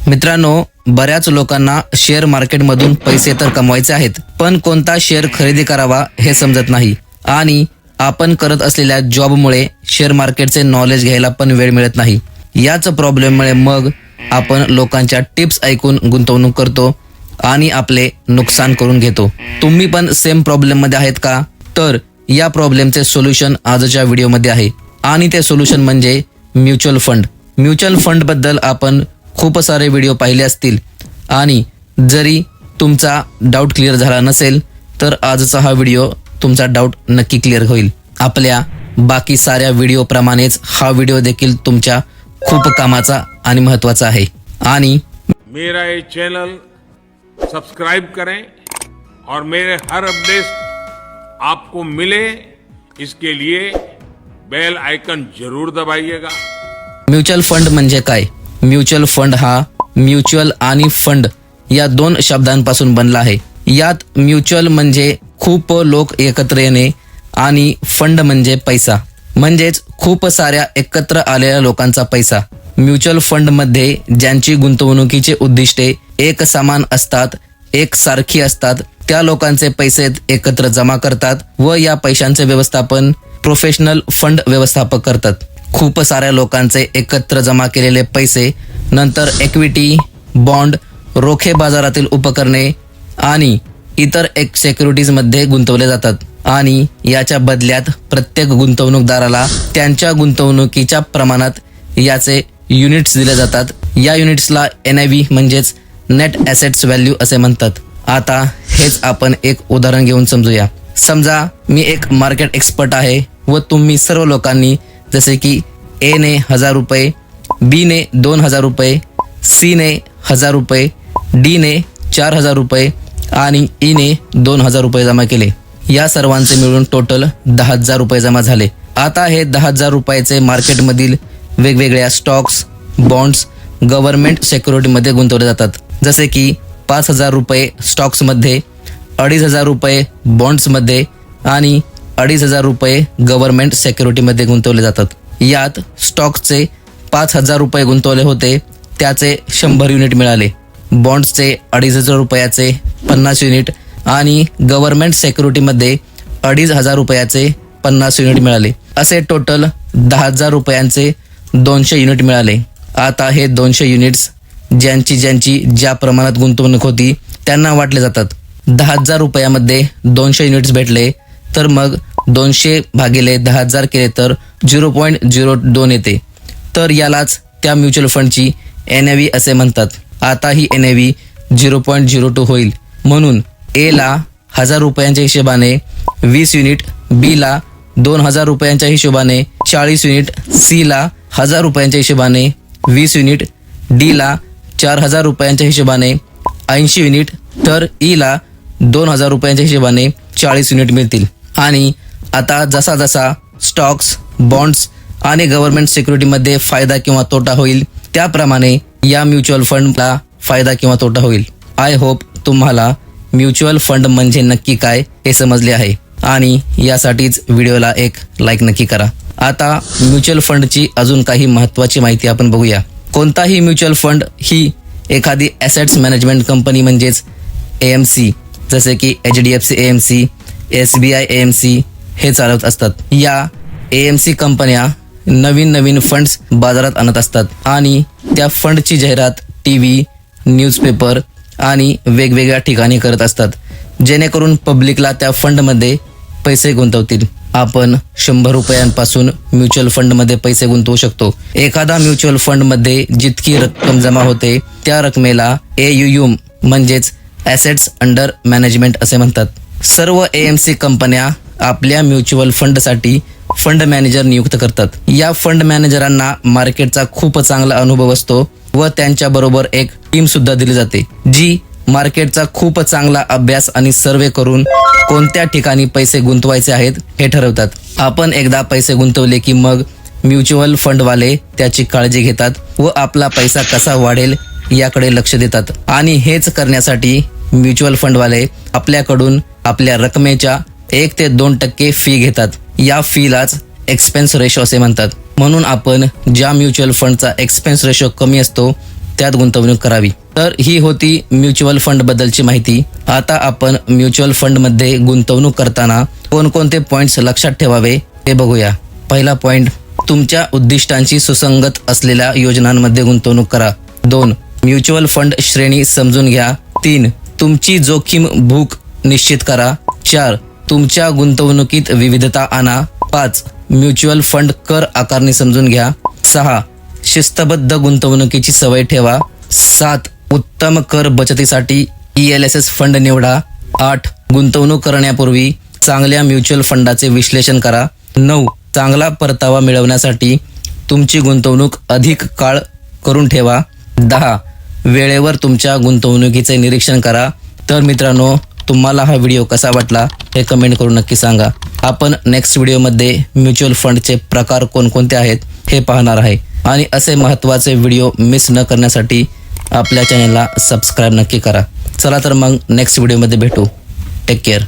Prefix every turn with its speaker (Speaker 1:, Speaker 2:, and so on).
Speaker 1: मित्रांनो, बऱ्याच लोकांना शेअर मार्केटमधून पैसे तर कमवायचे आहेत, पण कोणता शेअर खरेदी करावा हे समजत नाही आणि आपण करत असलेल्या जॉबमुळे शेअर मार्केटचे नॉलेज घ्यायला पण वेळ मिळत नाही। याच प्रॉब्लेममुळे मग आपण लोकांच्या टिप्स ऐकून गुंतवणूक करतो आणि आपले नुकसान करून घेतो। तुम्ही पण सेम प्रॉब्लेम मध्ये आहेत का? तर या प्रॉब्लेमचे सोल्युशन आजच्या व्हिडिओमध्ये आहे आणि ते सोल्युशन म्हणजे म्युच्युअल फंड। म्युच्युअल फंड बद्दल आपण खूप सारे व्हिडिओ पाहिले असतील आणि जरी तुमचा डाऊट क्लिअर झाला नसेल तर आजचा हा व्हिडिओ तुमचा डाऊट नक्की क्लिअर होईल। आपल्या बाकी साऱ्या व्हिडिओ प्रमाणेच हा व्हिडिओ देखील तुमच्या खूप कामाचा आणि महत्त्वाचा आहे। आणि
Speaker 2: मेरा ये चैनल सब्सक्राइब करें और मेरे हर अपडेट आपको मिले, इसके लिए बेल आइकन जरूर दबाइएगा।
Speaker 1: म्युच्युअल फंड म्हणजे काय? म्युच्युअल फंड हा म्युच्युअल आणि फंड या दोन शब्दांपासून बनला आहे। यात म्युच्युअल म्हणजे खूप लोक एकत्र येणे आणि फंड म्हणजे पैसा, म्हणजेच खूप साऱ्या एकत्र आलेल्या लोकांचा पैसा। म्युच्युअल फंड मध्ये ज्यांची गुंतवणुकीचे उद्दिष्टे एक समान असतात, एक सारखी असतात, त्या लोकांचे पैसे एकत्र जमा करतात व या पैशांचे व्यवस्थापन प्रोफेशनल फंड व्यवस्थापक करतात। खूप साऱ्या लोकांचे एकत्र जमा केलेले पैसे नंतर इक्विटी, बॉन्ड, रोखे बाजारातील उपकरणे आणि इतर सिक्युरिटीज मध्ये गुंतवले जातात आणि याच्या बदल्यात प्रत्येक गुंतवणूकदाराला त्यांच्या गुंतवणुकीच्या प्रमाणात याचे युनिट्स दिले जातात। या युनिट्सला NAV म्हणजेच नेट ॲसेट्स व्हॅल्यू असे म्हणतात। आता हेच आपण एक उदाहरण घेऊन समजूया। समजा मी एक मार्केट एक्सपर्ट आहे व तुम्ही सर्व लोकांनी जसे की A ने 1000 रुपये, B ने 2000 रुपये, C ने 1000 रुपये, D ने 4000 रुपये आणि E ने 2000 रुपये जमा केले। या सर्वांचे मिळून टोटल 10,000 रुपये जमा झाले। आता हे 10,000 रुपयाचे मार्केटमधील वेगवेगळ्या स्टॉक्स, बॉन्ड्स, गव्हर्नमेंट सिक्युरिटीमध्ये गुंतवले जातात। जसे की 5,000 रुपये स्टॉक्समध्ये, 2,500 रुपये बॉन्ड्समध्ये आणि 2,500 रुपये गव्हर्नमेंट सिक्युरिटीमध्ये गुंतवले जातात। यात स्टॉक्सचे 5,000 रुपये गुंतवले होते त्याचे 100 युनिट मिळाले, बॉन्ड्सचे 2,500 रुपयाचे 50 युनिट आणि गव्हर्नमेंट सिक्युरिटीमध्ये 2,500 रुपयाचे 50 युनिट मिळाले। असे टोटल 10,000 रुपयांचे 200 युनिट मिळाले। आता हे 200 युनिट्स ज्यांची ज्या प्रमाणात गुंतवणूक होती त्यांना वाटले जातात। 10,000 रुपयामध्ये 200 युनिट्स भेटले तर मग 200 भागिले 10,000 केले तर 0.02 येते, तर यालाच त्या म्युच्युअल फंडची NAV असे म्हणतात। आता ही NAV 0.02 होईल, म्हणून A ला 1000 रुपयांच्या हिशोबाने 20 युनिट, B ला 2,000 रुपयांच्या हिशोबाने 40 युनिट, C ला 1000 रुपयांच्या हिशोबाने 20 युनिट, D ला 4,000 रुपयांच्या हिशोबाने 80 युनिट, तर E ला 2,000 रुपयांच्या हिशोबाने 40 युनिट मिळतील। आणि आता जसा जसा स्टॉक्स, बॉन्ड्स आणि गव्हर्नमेंट सिक्युरिटीमध्ये फायदा किंवा तोटा होईल त्याप्रमाणे या म्युच्युअल फंडला फायदा किंवा तोटा होईल। आय होप तुम्हाला म्युच्युअल फंड म्हणजे नक्की काय हे समजले आहे आणि यासाठीच व्हिडिओला एक लाईक नक्की करा। आता म्युच्युअल फंडची अजून काही महत्त्वाची माहिती आपण बघूया। कोणताही म्युच्युअल फंड ही एखादी ॲसेट्स मॅनेजमेंट कंपनी म्हणजेच AMC, जसे की HDFC AMC, SBI AMC हे चालवत असतात। या AMC कंपन्या नवीन फंड्स बाजारात आणत असतात आणि त्या फंडची जाहिरात TV, न्यूजपेपर आणि वेगवेगळ्या ठिकाणी करत असतात, जेणेकरून पब्लिकला त्या फंडमध्ये पैसे गुंतवतील। आपण 100 रुपयांपासून म्युच्युअल फंडमध्ये पैसे गुंतवू शकतो। एखादा म्युच्युअल फंडमध्ये जितकी रक्कम जमा होते त्या रकमेला AUM म्हणजेच ॲसेट्स अंडर मॅनेजमेंट असे म्हणतात। सर्व AMC कंपन्या आपल्या म्युच्युअल फंडसाठी फंड मॅनेजर नियुक्त करतात। या फंड मॅनेजरांना मार्केटचा खूप चांगला अनुभव असतो व त्यांच्याबरोबर एक टीम सुद्धा दिली जाते, जी मार्केटचा खूप चांगला अभ्यास आणि सर्वे करून कोणत्या ठिकाणी पैसे गुंतवायचे आहेत हे ठरवतात। आपण एकदा पैसे गुंतवले की मग म्युच्युअल फंडवाले त्याची काळजी घेतात व आपला पैसा कसा वाढेल याकडे लक्ष देतात आणि हेच करण्यासाठी म्युच्युअल फंडवाले आपल्याकडून आपल्या रकमेच्या 1 ते 2% फी घेतात। या फीलाच एक्सपेन्स रेशो असे म्हणतात। म्हणून आपण ज्या म्युच्युअल फंडचा एक्सपेन्स रेशो कमी असतो त्यात गुंतवणूक करावी. तर ही होती म्युच्युअल फंड बद्दलची माहिती. आता आपण म्युच्युअल फंड मध्ये गुंतवणूक करताना कोणकोणते पॉइंट्स लक्षात ठेवावे ते बघूया. पहिला पॉइंट, तुमच्या उद्दिष्टांशी सुसंगत असलेल्या योजनांमध्ये गुंतवणूक करा. 2. म्युच्युअल फंड श्रेणी समजून घ्या. 3. तुमची जोखीम भूक निश्चित करा. 4. तुमच्या गुंतवणुकीत विविधता आणा. 5. म्युच्युअल फंड कर आकारणी समजून घ्या. 6. शिस्तबद्ध गुंतवणुकीची सवय ठेवा. 7. उत्तम कर बचतीसाठी ELSS फंड निवडा. 8. गुंतवणूक करण्यापूर्वी चांगल्या म्युच्युअल फंडाचे विश्लेषण करा. 9. चांगला परतावा मिळवण्यासाठी तुमची गुंतवणूक अधिक काळ करून ठेवा. 10. वेळेवर तुमच्या गुंतवणुकीचे निरीक्षण करा. तर मित्रांनो, तुम्हाला हा व्हिडिओ कसा वाटला हे कमेंट करून नक्की सांगा. आपण नेक्स्ट व्हिडिओमध्ये म्युच्युअल फंडचे प्रकार कोणकोणते आहेत हे पाहणार आहे. आणि असे महत्त्वाचे व्हिडिओ मिस न करण्यासाठी आपल्या चॅनलला सबस्क्राईब नक्की करा. चला तर मग नेक्स्ट व्हिडिओमध्ये भेटू. Take care.